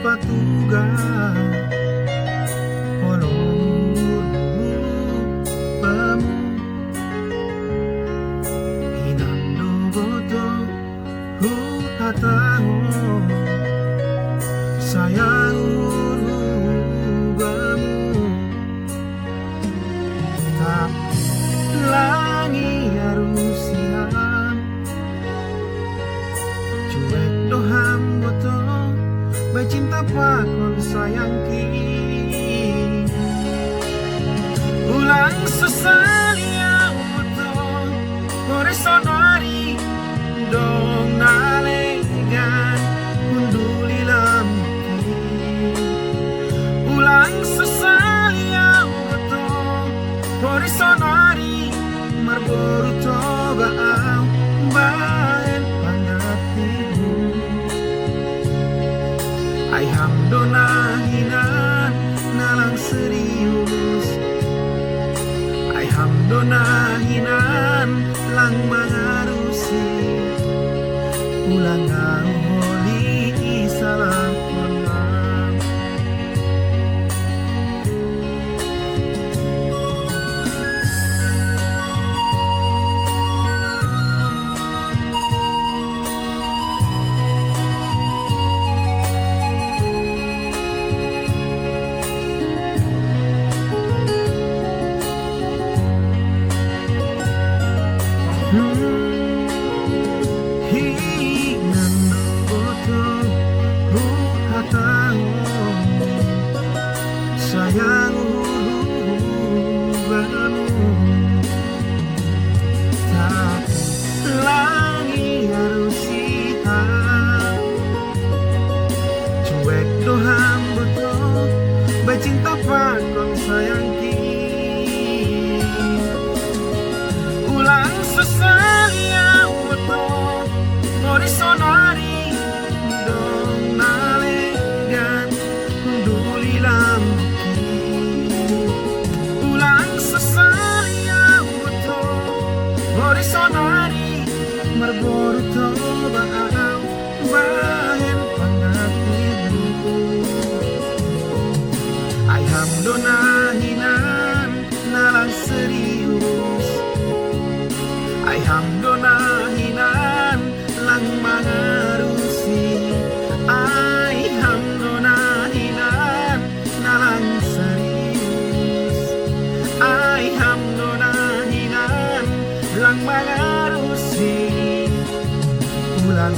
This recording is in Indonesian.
patuga bamu hinando goto hu hataho sayang bamu tak langi harus siang cuek doham goto bae cinta pakon sayang ki ulang sesalia goto ore sonari dong nalegan unduli lamki ulang sesalia goto ore sonari marboru toba au baen pangatimu ay hamdona hinan nalang serius ay hamdona hinan lang mangarusi ulang ang holi salah konang hinando goto hu hataho sayang bamu tapi langi harus hitam cuek doham goto bae cinta pakon sayang ki ulang sesalia goto ori sonari dong nalegan unduli lamki ulang sesalia goto ori sonari marboru toba au bahen pangatimu ay hamdona hinan nalang serius ay hamdona hinan lang mangarusi ay hamdona hinan nalang serius ay hamdona hinan lang mangarusi ulang